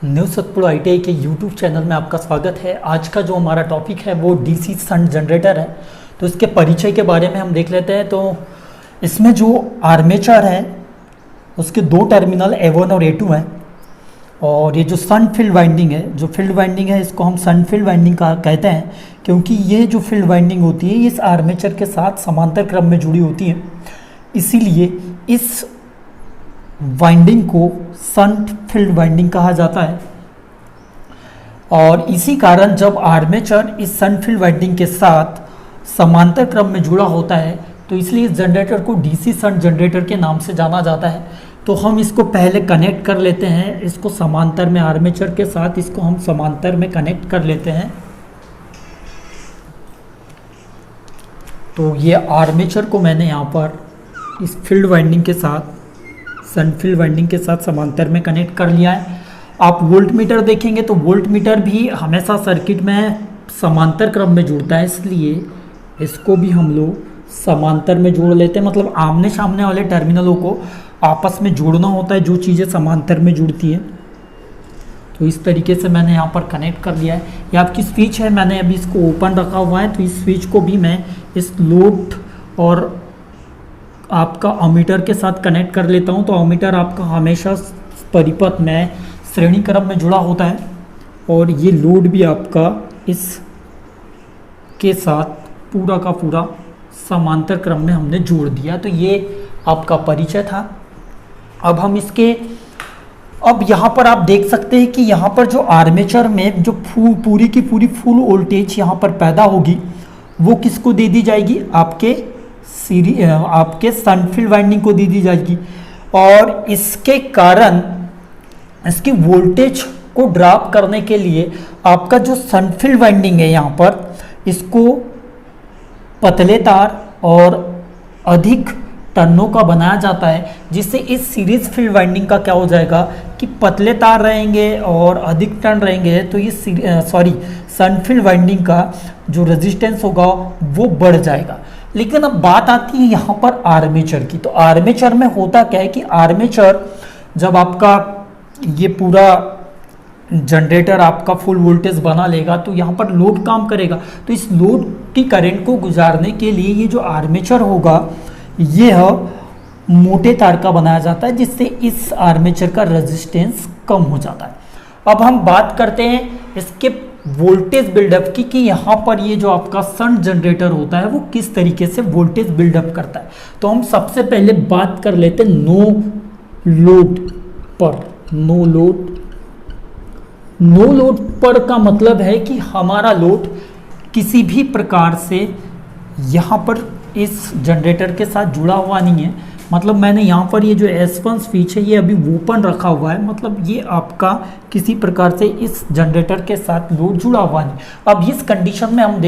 New Satpura ITI के YouTube channel में आपका स्वागत है। आज का जो हमारा टॉपिक है वो डीसी शंट जनरेटर है। तो इसके परिचय के बारे में हम देख लेते हैं। तो इसमें जो आर्मेचर है उसके दो टर्मिनल A1 और A2 हैं। और ये जो शंट फील्ड वाइंडिंग है, जो फील्ड वाइंडिंग है इसको हम शंट फील्ड वाइंडिंग का कहते हैं, क्योंकि ये जो फील्ड वाइंडिंग होती है इस आर्मेचर के साथ समांतर क्रम में जुड़ी होती है। इसीलिए इस वाइंडिंग को शंट फील्ड वाइंडिंग कहा जाता है। और इसी कारण जब आर्मेचर इस शंट फील्ड वाइंडिंग के साथ समांतर क्रम में जुड़ा होता है तो इसलिए इस जनरेटर को डीसी शंट जनरेटर के नाम से जाना जाता है। तो हम इसको पहले कनेक्ट कर लेते हैं, इसको समांतर में आर्मेचर के साथ इसको हम समांतर में कनेक्ट कर लेते हैं। तो ये आर्मेचर को मैंने यहाँ पर इस फील्ड वाइंडिंग के साथ शंट फील्ड वाइंडिंग के साथ समांतर में कनेक्ट कर लिया है। आप वोल्ट मीटर देखेंगे तो वोल्ट मीटर भी हमेशा सर्किट में समांतर क्रम में जुड़ता है, इसलिए इसको भी हम लोग समांतर में जोड़ लेते हैं। मतलब आमने सामने वाले टर्मिनलों को आपस में जोड़ना होता है, जो चीज़ें समांतर में जुड़ती हैं। तो इस तरीके से मैंने यहाँ पर कनेक्ट कर लिया है। ये आपकी स्विच है, मैंने अभी इसको ओपन रखा हुआ है। तो इस स्विच को भी मैं इस लोड और आपका अमीटर के साथ कनेक्ट कर लेता हूं। तो अमीटर आपका हमेशा परिपथ में श्रेणी क्रम में जुड़ा होता है और ये लोड भी आपका इस के साथ पूरा का पूरा समांतर क्रम में हमने जोड़ दिया। तो ये आपका परिचय था। अब हम अब यहाँ पर आप देख सकते हैं कि यहाँ पर जो आर्मेचर में जो पूरी की पूरी फुल वोल्टेज यहाँ पर पैदा होगी वो किसको दे दी जाएगी? आपके शंट फील्ड वाइंडिंग को दी जाएगी। और इसके कारण इसकी वोल्टेज को ड्रॉप करने के लिए आपका जो शंट फील्ड वाइंडिंग है यहाँ पर इसको पतले तार और अधिक टर्नों का बनाया जाता है, जिससे इस सीरीज फील्ड वाइंडिंग का क्या हो जाएगा कि पतले तार रहेंगे और अधिक टर्न रहेंगे। तो ये शंट फील्ड वाइंडिंग का जो रेजिस्टेंस होगा वो बढ़ जाएगा। लेकिन अब बात आती है यहाँ पर आर्मेचर की। तो आर्मेचर में होता क्या है कि आर्मेचर जब आपका ये पूरा जनरेटर आपका फुल वोल्टेज बना लेगा तो यहाँ पर लोड काम करेगा। तो इस लोड की करंट को गुजारने के लिए ये जो आर्मेचर होगा यह मोटे तार का बनाया जाता है, जिससे इस आर्मेचर का रेजिस्टेंस कम हो जाता है। अब हम बात करते हैं इसके वोल्टेज बिल्डअप की कि यहाँ पर ये जो आपका शंट जनरेटर होता है वो किस तरीके से वोल्टेज बिल्डअप करता है। तो हम सबसे पहले बात कर लेते हैं नो लोड पर। नो लोड पर का मतलब है कि हमारा लोड किसी भी प्रकार से यहाँ पर इस जनरेटर के साथ जुड़ा हुआ नहीं है। मतलब मैंने यहाँ पर ये जो S1 स्विच है ये अभी ओपन रखा हुआ है, मतलब ये आपका किसी प्रकार से इस जनरेटर के साथ लोड जुड़ा हुआ नहीं। अब इस कंडीशन में हम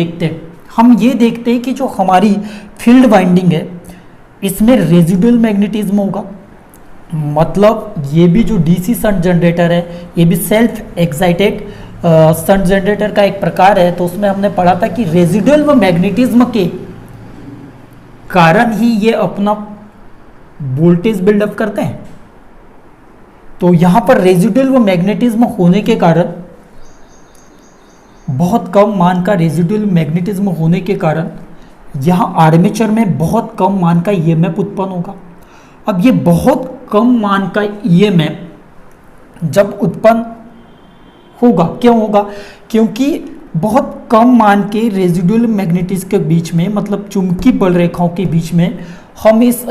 ये देखते हैं कि जो हमारी फील्ड वाइंडिंग है इसमें रेजिडुअल मैग्नेटिज्म होगा। मतलब ये भी जो डीसी शंट जनरेटर है ये भी सेल्फ एक्साइटेड शंट जनरेटर का एक प्रकार है। तो उसमें हमने पढ़ा था कि रेजिडुअल मैग्नेटिज्म के कारण ही ये अपना वोल्टेज बिल्डअप करते हैं। तो यहां पर रेजिडुअल व मैग्नेटिज्म होने के कारण बहुत कम मान का रेजिडुअल मैग्नेटिज्म होने के कारण यहां आर्मेचर में बहुत कम मान का ईएमएफ उत्पन्न होगा। अब ये बहुत कम मान का ईएमएफ जब उत्पन्न होगा, क्यों होगा? क्योंकि बहुत कम मान के रेजिडुअल मैग्नेटिज्म के बीच में, मतलब चुंबकीय बल रेखाओं के बीच में हम इस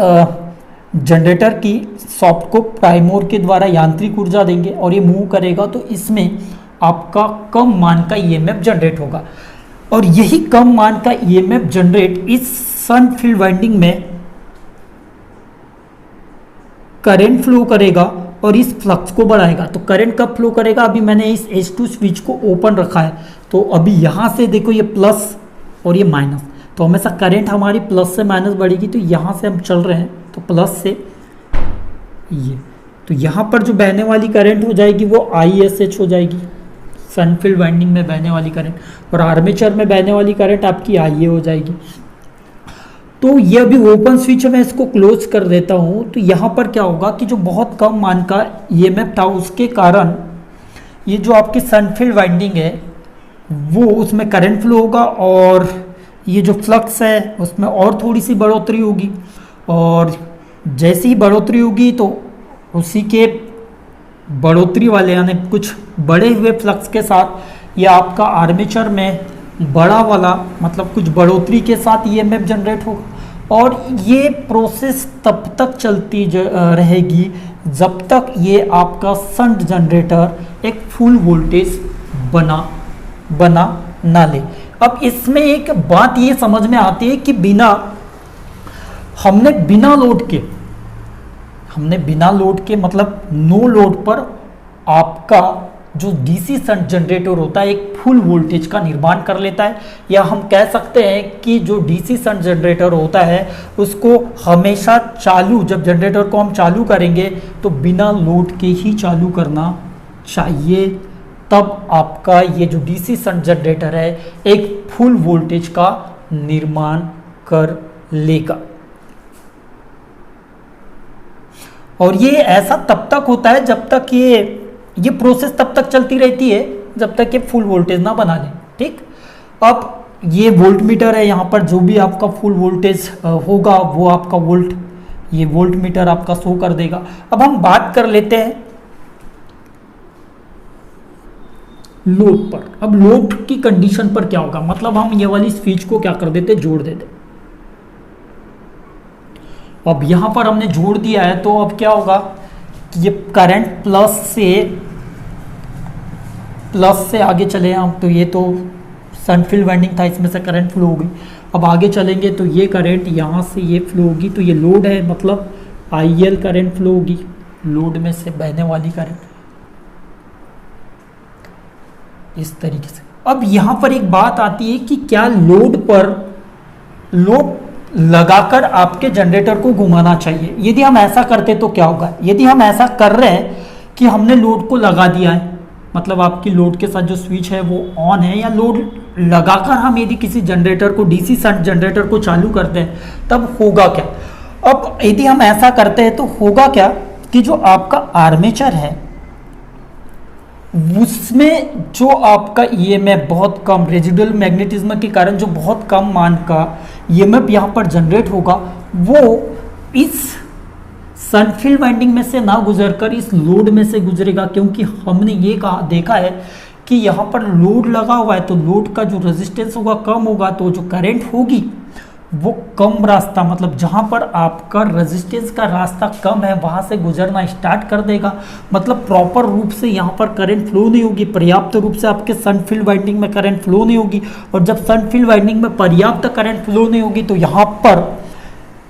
जनरेटर की सॉफ्ट को प्राइमोर के द्वारा यांत्रिक ऊर्जा देंगे और ये मूव करेगा। तो इसमें आपका कम मान का ईएमएफ जनरेट होगा और यही कम मान का ईएमएफ जनरेट इस शंट फील्ड वाइंडिंग में करंट फ्लो करेगा और इस फ्लक्स को बढ़ाएगा। तो करंट कब फ्लो करेगा? अभी मैंने इस S2 स्विच को ओपन रखा है, तो अभी यहाँ से देखो ये प्लस और ये माइनस, तो हमेशा करंट हमारी प्लस से माइनस बढ़ेगी। तो यहाँ से हम चल रहे हैं तो प्लस से ये, तो यहाँ पर जो बहने वाली करंट हो जाएगी वो ISH हो जाएगी, शंट फील्ड वाइंडिंग में बहने वाली करंट, और आर्मेचर में बहने वाली करंट आपकी IA हो जाएगी। तो ये अभी ओपन स्विच है, मैं इसको क्लोज कर देता हूँ। तो यहाँ पर क्या होगा कि जो बहुत कम मान का ईएमएफ था उसके कारण ये जो आपकी सनफील्ड वाइंडिंग है वो उसमें करंट फ्लो होगा और ये जो फ्लक्स है उसमें और थोड़ी सी बढ़ोतरी होगी, और जैसी ही बढ़ोतरी होगी तो उसी के बढ़ोतरी वाले यानी कुछ बड़े हुए फ्लक्स के साथ ये आपका आर्मेचर में बड़ा वाला मतलब कुछ बढ़ोतरी के साथ ईएमएफ जनरेट होगा, और ये प्रोसेस तब तक चलती रहेगी जब तक ये आपका शंट जनरेटर एक फुल वोल्टेज बना ना ले। अब इसमें एक बात ये समझ में आती है कि हमने बिना लोड के मतलब नो लोड पर आपका जो डीसी शंट जनरेटर होता है एक फुल वोल्टेज का निर्माण कर लेता है, या हम कह सकते हैं कि जो डीसी शंट जनरेटर होता है उसको हमेशा चालू, जब जनरेटर को हम चालू करेंगे तो बिना लोड के ही चालू करना चाहिए, तब आपका ये जो डीसी शंट जनरेटर है एक फुल वोल्टेज का निर्माण कर लेगा। और ये ऐसा तब तक होता है जब तक ये प्रोसेस तब तक चलती रहती है जब तक ये फुल वोल्टेज ना बना ले। ठीक, अब ये वोल्ट मीटर है, यहाँ पर जो भी आपका फुल वोल्टेज होगा वो आपका ये वोल्ट मीटर आपका शो कर देगा। अब हम बात कर लेते हैं लोड पर। अब लोड की कंडीशन पर क्या होगा, मतलब हम ये वाली स्विच को क्या कर देते, जोड़ देते। अब यहां पर हमने जोड़ दिया है तो अब क्या होगा कि ये करंट प्लस से आगे चले हम, तो ये तो सनफील्ड वाइंडिंग था, इसमें से करंट फ्लो होगी। अब आगे चलेंगे तो ये करंट यहाँ से ये फ्लो होगी, तो ये लोड है मतलब IL करंट फ्लो होगी, लोड में से बहने वाली करंट इस तरीके से। अब यहाँ पर एक बात आती है कि क्या लोड लगाकर आपके जनरेटर को घुमाना चाहिए। यदि हम ऐसा करते तो क्या होगा, यदि हम ऐसा कर रहे हैं कि हमने लोड को लगा दिया है, मतलब आपकी लोड के साथ जो स्विच है वो ऑन है, या लोड लगाकर हम यदि किसी जनरेटर को डीसी शंट जनरेटर को चालू करते हैं तब होगा क्या। अब यदि हम ऐसा करते हैं तो होगा क्या कि जो आपका आर्मेचर है उसमें जो आपका ईएमएफ बहुत कम, रेजिडुअल मैग्नेटिज्म के कारण जो बहुत कम मान का ईएमएफ यहाँ पर जनरेट होगा वो इस सनफील्ड वाइंडिंग में से ना गुजरकर इस लोड में से गुजरेगा, क्योंकि हमने ये देखा है कि यहाँ पर लोड लगा हुआ है तो लोड का जो रेजिस्टेंस होगा कम होगा, तो जो करंट होगी वो कम रास्ता, मतलब जहाँ पर आपका रेजिस्टेंस का रास्ता कम है वहाँ से गुजरना स्टार्ट कर देगा, मतलब प्रॉपर रूप से यहाँ पर करंट फ्लो नहीं होगी, पर्याप्त रूप से आपके सनफील्ड वाइंडिंग में करंट फ्लो नहीं होगी। और जब सनफील्ड वाइंडिंग में पर्याप्त करंट फ्लो नहीं होगी तो यहाँ पर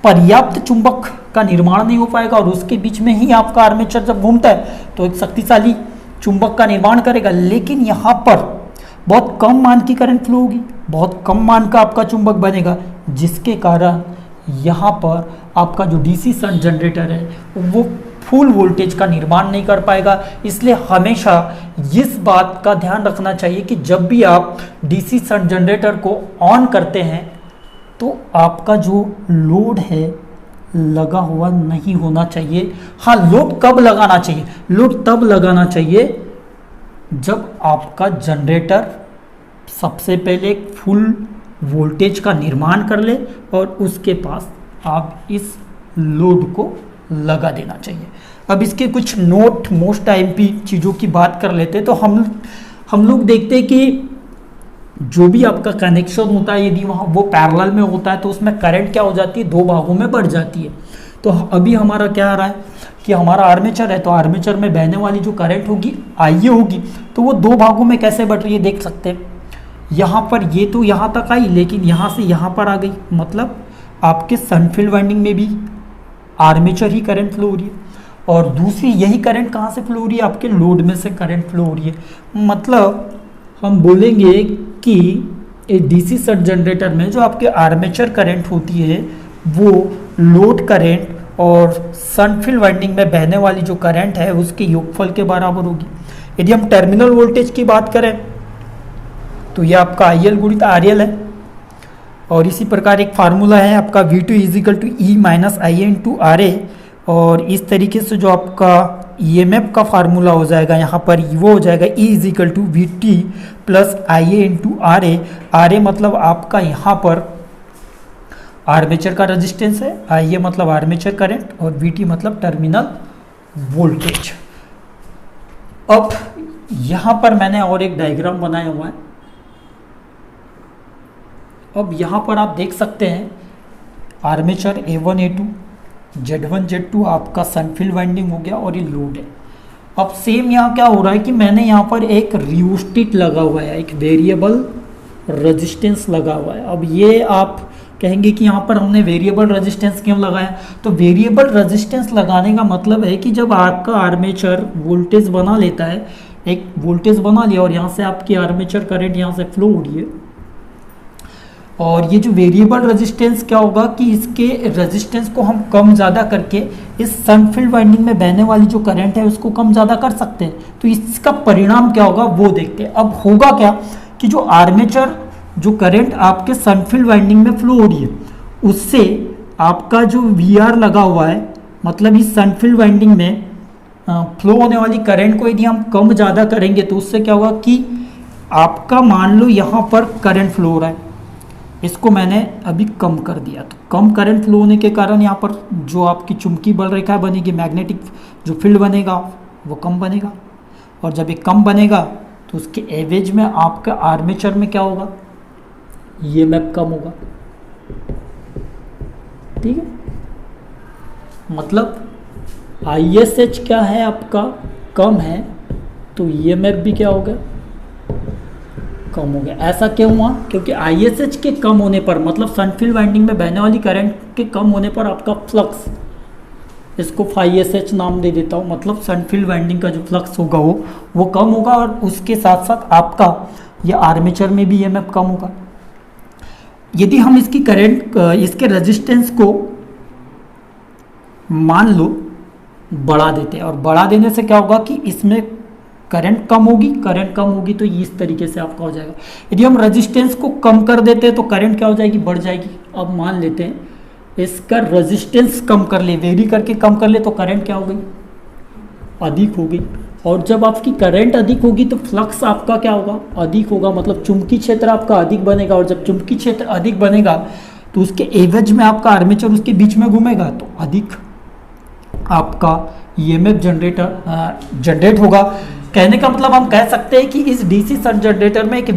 पर्याप्त चुंबक का निर्माण नहीं हो पाएगा, और उसके बीच में ही आपका आर्मेचर जब घूमता है तो एक शक्तिशाली चुंबक का निर्माण करेगा। लेकिन यहाँ पर बहुत कम मान की करंट फ्लो होगी, बहुत कम मान का आपका चुंबक बनेगा, जिसके कारण यहाँ पर आपका जो डीसी शंट जनरेटर है वो फुल वोल्टेज का निर्माण नहीं कर पाएगा। इसलिए हमेशा इस बात का ध्यान रखना चाहिए कि जब भी आप डीसी शंट जनरेटर को ऑन करते हैं तो आपका जो लोड है लगा हुआ नहीं होना चाहिए। हाँ, लोड कब लगाना चाहिए, लोड तब लगाना चाहिए जब आपका जनरेटर सबसे पहले एक फुल वोल्टेज का निर्माण कर ले और उसके पास आप इस लोड को लगा देना चाहिए। अब इसके कुछ नोट मोस्ट आईएमपी चीज़ों की बात कर लेते हैं। तो हम लोग देखते हैं कि जो भी आपका कनेक्शन होता है यदि वहाँ वो पैरेलल में होता है तो उसमें करंट क्या हो जाती है, दो भागों में बढ़ जाती है। तो अभी हमारा क्या आ रहा है कि हमारा आर्मेचर है, तो आर्मेचर में बहने वाली जो करंट होगी आईए होगी, तो वो दो भागों में कैसे बढ़ रही है देख सकते हैं। यहाँ पर ये तो यहाँ तक आई, लेकिन यहाँ से यहाँ पर आ गई, मतलब आपके सनफील्ड वाइंडिंग में भी आर्मेचर ही करंट फ्लो हो रही है, और दूसरी यही करंट कहाँ से फ्लो हो रही है, आपके लोड में से करंट फ्लो हो रही है। मतलब हम बोलेंगे कि एक डीसी शंट जनरेटर में जो आपके आर्मेचर करंट होती है वो लोड करंट और सनफील्ड वाइंडिंग में बहने वाली जो करंट है उसके योगफल के बराबर होगी। यदि हम टर्मिनल वोल्टेज की बात करें तो ये आपका IL गुणित RL है, और इसी प्रकार एक फार्मूला है आपका V2 = E - IA × RA, और इस तरीके से जो आपका ईएमएफ का फार्मूला हो जाएगा यहाँ पर वो हो जाएगा E is equal to V T plus I A into R A. R A मतलब आपका यहाँ पर आर्मेचर का रेजिस्टेंस है, आई ए मतलब आर्मेचर करंट और वी टी मतलब टर्मिनल वोल्टेज। अब यहाँ पर मैंने और एक डायग्राम बनाया हुआ है। अब यहाँ पर आप देख सकते हैं armature A1 A2 Z1 Z2 आपका सनफील्ड वाइंडिंग हो गया और ये लोड है। अब सेम यहाँ क्या हो रहा है कि मैंने यहाँ पर एक रियोस्टेट लगा हुआ है, एक वेरिएबल रेजिस्टेंस लगा हुआ है। अब ये आप कहेंगे कि यहाँ पर हमने वेरिएबल रेजिस्टेंस क्यों लगाया, तो वेरिएबल रेजिस्टेंस लगाने का मतलब है कि जब आपका आर्मेचर वोल्टेज बना लेता है, एक वोल्टेज बना लिया और यहाँ से आपकी आर्मेचर करंट यहाँ से फ्लो हो रही है, और ये जो वेरिएबल रेजिस्टेंस क्या होगा कि इसके रेजिस्टेंस को हम कम ज़्यादा करके इस सनफील्ड वाइंडिंग में बहने वाली जो करंट है उसको कम ज़्यादा कर सकते हैं। तो इसका परिणाम क्या होगा वो देखते हैं। अब होगा क्या कि जो आर्मेचर जो करंट आपके सनफील्ड वाइंडिंग में फ्लो हो रही है उससे आपका जो VR लगा हुआ है, मतलब इस सनफील्ड वाइंडिंग में फ्लो होने वाली करंट को यदि हम कम ज़्यादा करेंगे तो उससे क्या होगा कि आपका मान लो यहाँ पर करंट फ्लो हो रहा है, इसको मैंने अभी कम कर दिया, तो कम करंट फ्लो होने के कारण यहाँ पर जो आपकी चुंबकीय बल रेखा बनेगी, मैग्नेटिक जो फील्ड बनेगा वो कम बनेगा, और जब ये कम बनेगा तो उसके एवरेज में आपका आर्मेचर में क्या होगा, ईएमएफ कम होगा। ठीक है, मतलब ISH क्या है आपका कम है तो ईएमएफ भी क्या हो गया, कम हो गया। ऐसा क्यों हुआ, क्योंकि ISH के कम होने पर मतलब सनफील्ड वाइंडिंग में बहने वाली करंट के कम होने पर आपका फ्लक्स, इसको FSH नाम दे देता हूँ, मतलब सनफील्ड वाइंडिंग का जो फ्लक्स होगा वो कम होगा, और उसके साथ साथ आपका ये आर्मेचर में भी ईएमएफ कम होगा। यदि हम इसकी करंट इसके रेजिस्टेंस को मान लो बढ़ा देते हैं, और बढ़ा देने से क्या होगा कि इसमें करंट कम होगी तो इस तरीके से आपका हो जाएगा। यदि हम रेजिस्टेंस को कम कर देते हैं तो करंट क्या हो जाएगी, बढ़ जाएगी। अब मान लेते हैं इसका रेजिस्टेंस कम कर ले, वेरी करके कम कर ले, तो करंट क्या हो गई, अधिक हो गई। और जब आपकी करंट अधिक होगी तो फ्लक्स आपका क्या होगा, अधिक होगा, मतलब चुंबकीय क्षेत्र आपका अधिक बनेगा, और जब चुंबकीय क्षेत्र अधिक बनेगा तो उसके एवज में आपका आर्मेचर उसके बीच में घूमेगा तो अधिक आपका ईएमएफ जनरेट होगा। कहने का मतलब हम कह सकते हैं कि इस डीसी शंट जनरेटर में एक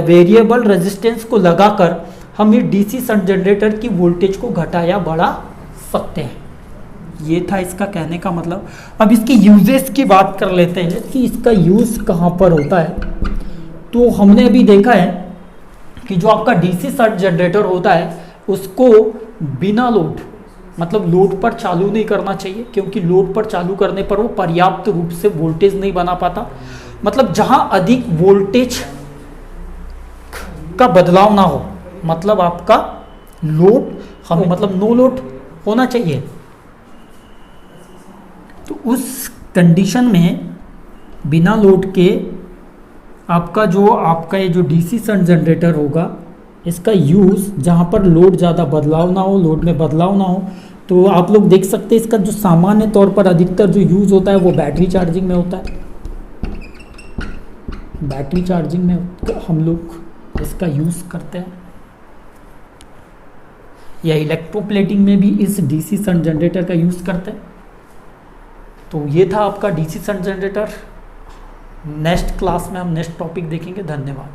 वेरिएबल रेजिस्टेंस को लगाकर हम ये डीसी शंट जनरेटर की वोल्टेज को घटा या बढ़ा सकते हैं। ये था इसका कहने का मतलब। अब इसके यूजेस की बात कर लेते हैं कि इसका यूज कहाँ पर होता है। तो हमने अभी देखा है कि जो आपका डीसी शंट जनरेटर होता है उसको बिना लोड, मतलब लोड पर चालू नहीं करना चाहिए, क्योंकि लोड पर चालू करने पर वो पर्याप्त रूप से वोल्टेज नहीं बना पाता। मतलब जहां अधिक वोल्टेज का बदलाव ना हो, मतलब आपका लोड हमें मतलब नो लोड होना चाहिए। तो उस कंडीशन में बिना लोड के आपका ये जो डीसी शंट जनरेटर होगा, इसका यूज़ जहाँ पर लोड ज़्यादा बदलाव ना हो, लोड में बदलाव ना हो, तो आप लोग देख सकते हैं इसका जो सामान्य तौर पर अधिकतर जो यूज़ होता है वो बैटरी चार्जिंग में होता है। बैटरी चार्जिंग में हम लोग इसका यूज़ करते हैं, या इलेक्ट्रोप्लेटिंग में भी इस डीसी शंट जनरेटर का यूज़ करते हैं। तो ये था आपका DC shunt generator. Next class में हम नेक्स्ट टॉपिक देखेंगे। धन्यवाद।